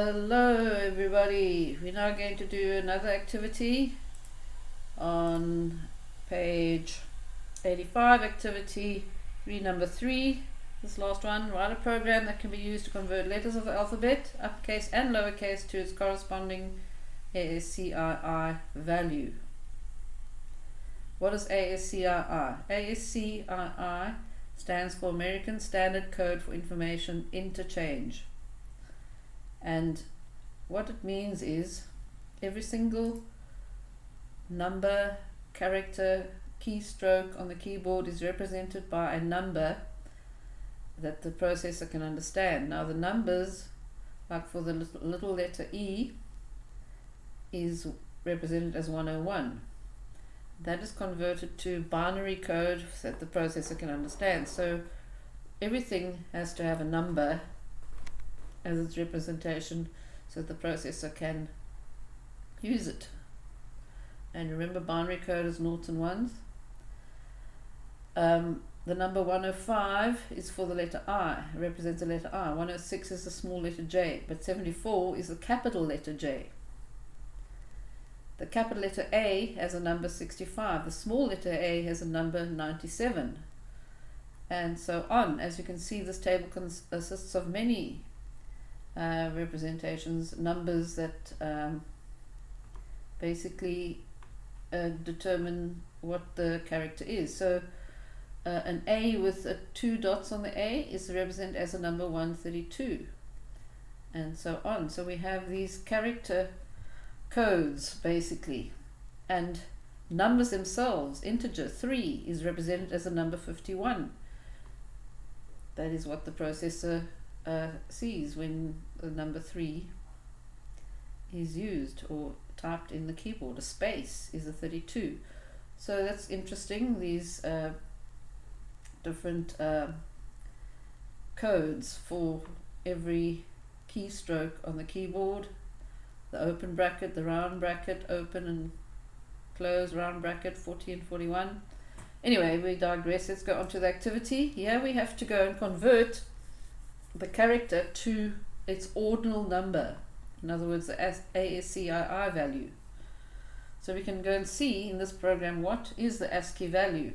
Hello everybody, we're now going to do another activity on page 85, activity 3 number 3. This last one, write a program that can be used to convert letters of the alphabet, uppercase and lowercase, to its corresponding ASCII value. What is ASCII? ASCII stands for American Standard Code for Information Interchange. And what it means is every single number, character, keystroke on the keyboard is represented by a number that the processor can understand. Now the numbers, like for the little letter E, is represented as 101. That is converted to binary code that the processor can understand. So everything has to have a number as its representation so that the processor can use it. And remember, binary code is noughts and ones. The number 105 is for the letter I, represents the letter I. 106 is the small letter J, but 74 is the capital letter J. The capital letter A has a number 65. The small letter A has a number 97. And so on. As you can see, this table consists of many representations, numbers that basically determine what the character is. So an A with 2 dots on the A is represented as a number 132, and so on. So we have these character codes basically, and numbers themselves. Integer 3 is represented as a number 51. That is what the processor sees when the number 3 is used or typed in the keyboard. A space is a 32. So that's interesting, these different codes for every keystroke on the keyboard. The open bracket, the round bracket, open and close round bracket, 40 and 41. Anyway, we digress. Let's go on to the activity. Here we have to go and convert the character to its ordinal number, in other words the ASCII value. So we can go and see in this program what is the ASCII value.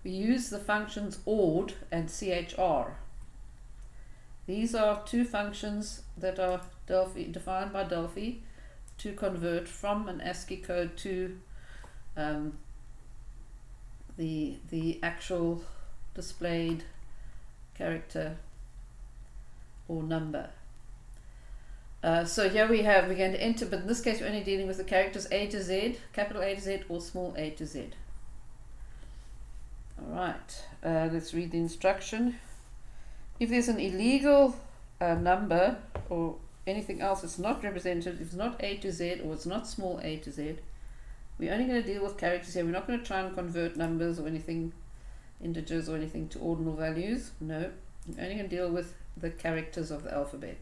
We use the functions ord and chr. These are two functions that are defined by Delphi to convert from an ASCII code to the actual displayed character or number. So here we're going to enter, but in this case we're only dealing with the characters A to Z, capital A to Z or small a to Z. Alright, let's read the instruction. If there's an illegal number or anything else that's not represented, if it's not A to Z or it's not small a to Z, we're only going to deal with characters here. We're not going to try and convert numbers or anything, integers or anything, to ordinal values. No, we're only going to deal with the characters of the alphabet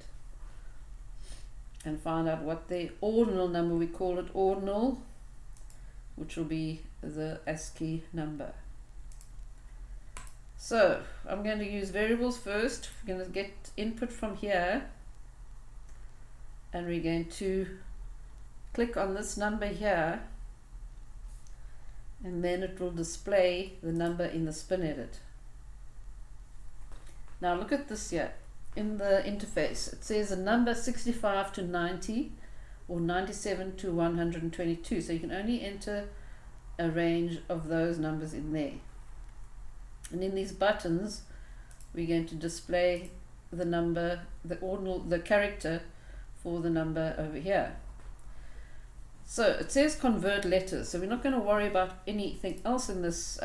and find out what the ordinal number, we call it ordinal, which will be the ASCII number. So I'm going to use variables first. We're going to get input from here, and we're going to click on this number here, and then it will display the number in the spin edit. Now look at this here in the interface. It says a number 65 to 90 or 97 to 122. So you can only enter a range of those numbers in there. And in these buttons we're going to display the number, the ordinal, the character for the number over here. So it says convert letters, so we're not going to worry about anything else in this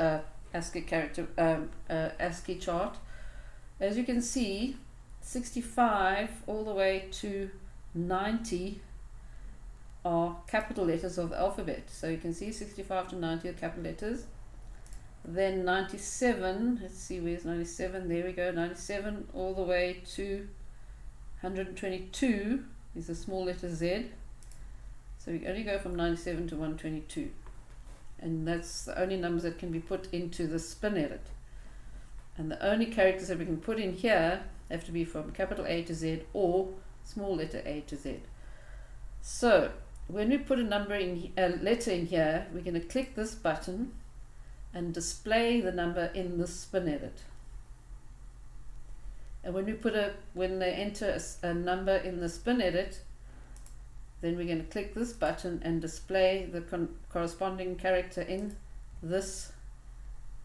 ASCII character ASCII chart. As you can see, 65 all the way to 90 are capital letters of the alphabet. So you can see 65 to 90 are capital letters. Then 97, let's see, where's 97? There we go, 97 all the way to 122 is the small letter Z. So we only go from 97 to 122. And that's the only numbers that can be put into the spin edit. And the only characters that we can put in here have to be from capital A to Z or small letter A to Z. So when we put a letter in here, we're going to click this button and display the number in the spin edit. And when they enter a number in the spin edit, then we're going to click this button and display the corresponding character in this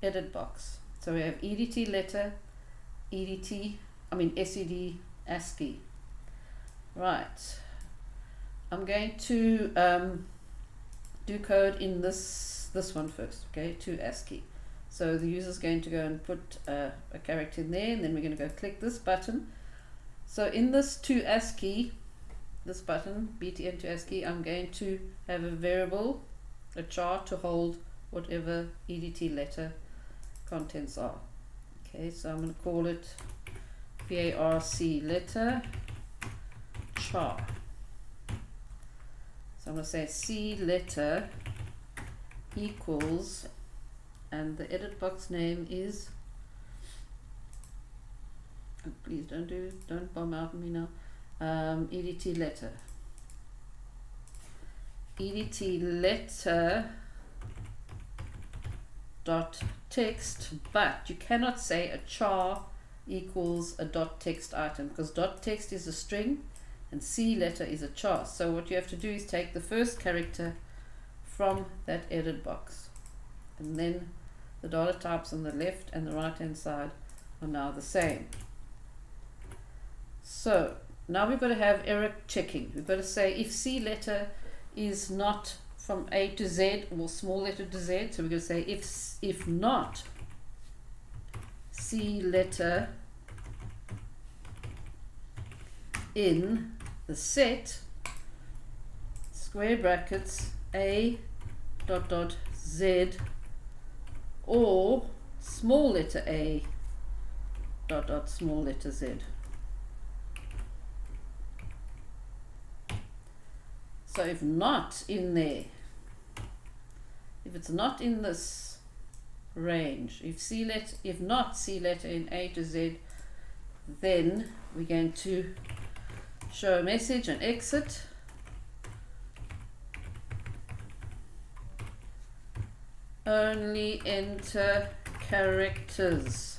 edit box. So we have EDT letter, SED ASCII. Right. I'm going to do code in this one first, okay, to ASCII. So the user is going to go and put a character in there, and then we're going to go click this button. So in this to ASCII, this button, BTN to ASCII, I'm going to have a variable, a char, to hold whatever EDT letter contents are. Okay, so I'm going to call it VARC letter char. So I'm going to say C letter equals, and the edit box name is, oh, please don't bomb out me now, EDT letter. EDT letter dot text, but you cannot say a char equals a dot text item, because dot text is a string and C letter is a char. So what you have to do is take the first character from that edit box, and then the data types on the left and the right hand side are now the same. So now we've got to have error checking. We've got to say if C letter is not from A to Z or small letter to Z, so we're going to say if not C letter in the set square brackets A dot dot Z or small letter A dot dot small letter Z. So if not in there, if it's not in this range, if not C letter in A to Z, then we're going to show a message and exit. Only enter characters,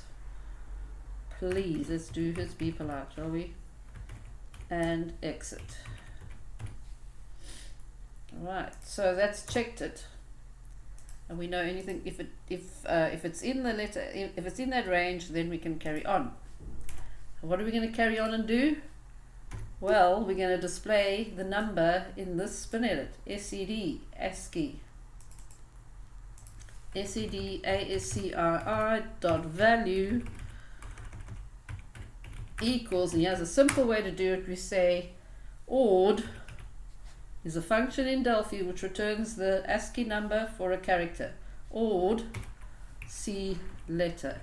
please. Let's be polite, shall we? And exit. Alright, so that's checked it, and we know anything if it's in the letter, if it's in that range, then we can carry on. And what are we going to carry on and do? Well, we're going to display the number in this spin edit, SED ASCII. SED ASCII dot value equals, and here's a simple way to do it. We say ord is a function in Delphi which returns the ASCII number for a character. Ord C letter.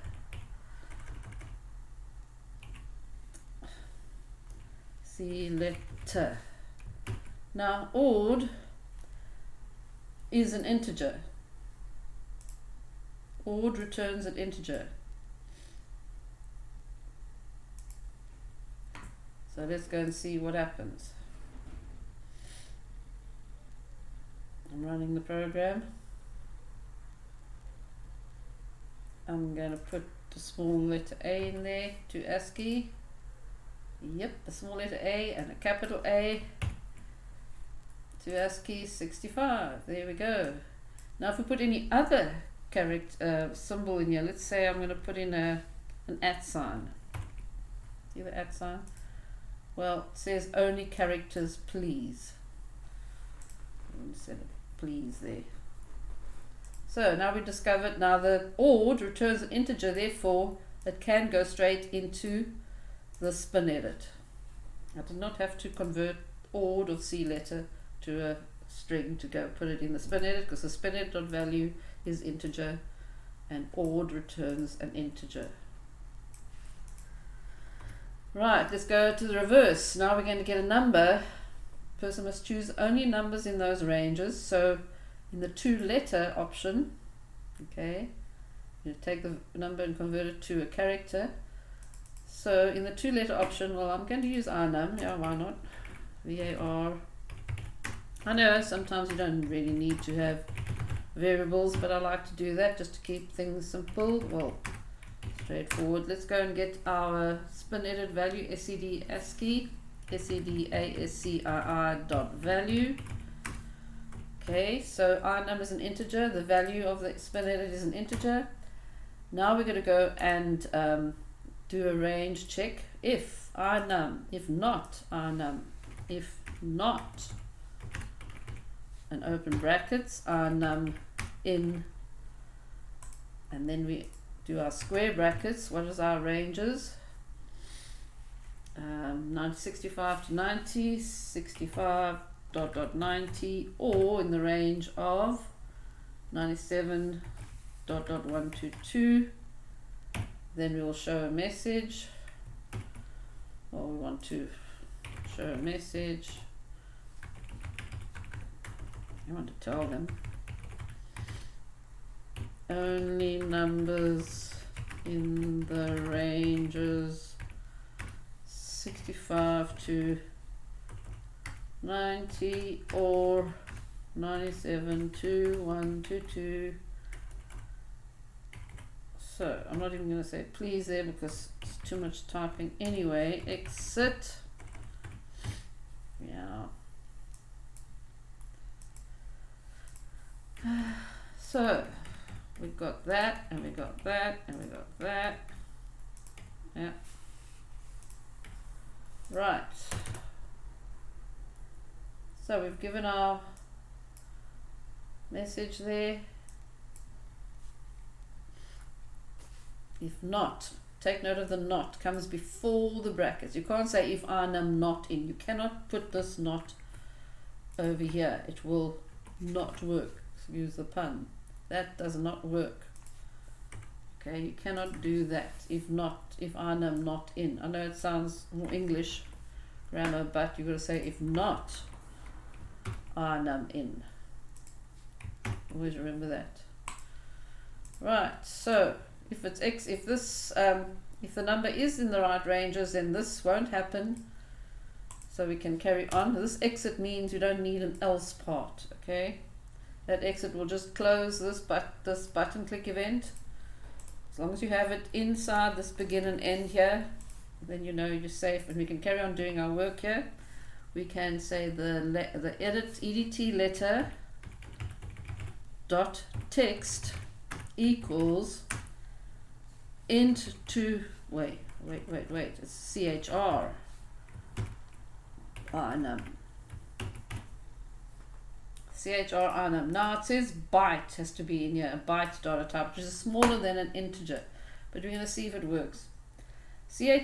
C letter. Now ord is an integer. Ord returns an integer. So let's go and see what happens. I'm running the program. I'm going to put the small letter A in there to ASCII. Yep, a small letter A and a capital A to ASCII 65. There we go. Now if we put any other character symbol in here, let's say I'm going to put in an @ sign. See the @ sign? Well, it says only characters please. Instead of please there. So now we discovered, now the ord returns an integer, therefore it can go straight into the spin edit. I did not have to convert ord of C letter to a string to go put it in the spin edit, because the spin edit dot value is integer and ord returns an integer. Right, let's go to the reverse. Now we're going to get a number. Person must choose only numbers in those ranges. So in the to letter option, okay, you take the number and convert it to a character. So in the 2-letter option, well, I'm going to use rnum. Yeah, why not? var. I know sometimes you don't really need to have variables, but I like to do that just to keep things simple. Well, straightforward. Let's go and get our spin edit value, SED ASCII, SED dot value. Okay, so rnum is an integer. The value of the spin edit is an integer. Now we're going to go and do a range check. If rnum, if not rnum, if not, and open brackets, rnum in, and then we do our square brackets. What is our ranges? 65 to 90, 65 dot dot 90, or in the range of 97 dot dot 122. Then we will show a message, or we want to show a message. I want to tell them only numbers in the ranges 65 to 90 or 97 to 122. So I'm not even going to say please there because it's too much typing anyway. Exit. Yeah. So we've got that, and we got that, and we got that. Yeah. Right. So we've given our message there. If not, take note of the not comes before the brackets. You can't say if rnum not in. You cannot put this not over here. It will not work. Excuse the pun. That does not work. Okay, you cannot do that. If not, if rnum not in. I know it sounds more English grammar, but you've got to say if not rnum in. Always remember that. Right, so if it's x, if this if the number is in the right ranges, then this won't happen. So we can carry on. This exit means you don't need an else part. Okay, that exit will just close this button click event. As long as you have it inside this begin and end here, then you know you're safe, and we can carry on doing our work here. We can say the edit edt letter dot text equals int to wait, it's chr rnum. Chr rnum. Now it says byte has to be in here, a byte data type, which is smaller than an integer, but we're going to see if it works. Chr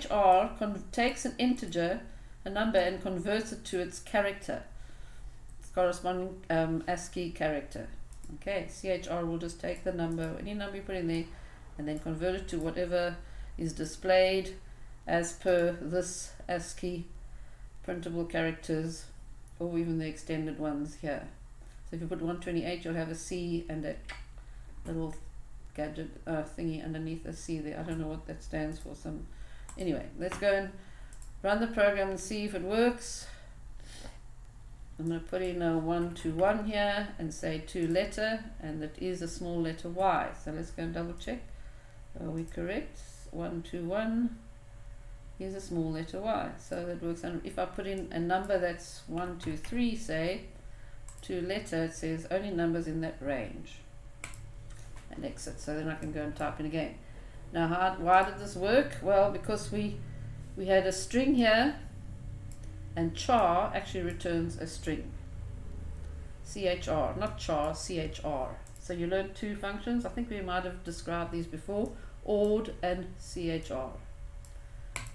takes an integer, a number, and converts it to its character, its corresponding ASCII character. Okay, chr will just take the number, any number you put in there, and then convert it to whatever is displayed as per this ASCII printable characters, or even the extended ones here. So if you put 128, you'll have a C and a little gadget thingy underneath a C there. I don't know what that stands for. Anyway, let's go and run the program and see if it works. I'm going to put in a 1 to 1 here and say 2 letter, and that is a small letter Y. So let's go and double check. Are we correct? 1 to 1 is a small letter Y. So that works. And if I put in a number that's 1 to 3, say 2 letter, it says only numbers in that range, and exit. So then I can go and type in again. Now why did this work? Well, because we had a string here, and char actually returns a string. CHR, not char, CHR. So you learned 2 functions. I think we might have described these before, ord and CHR.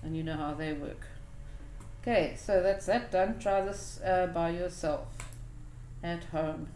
And you know how they work. Okay, so that's that done. Try this by yourself at home.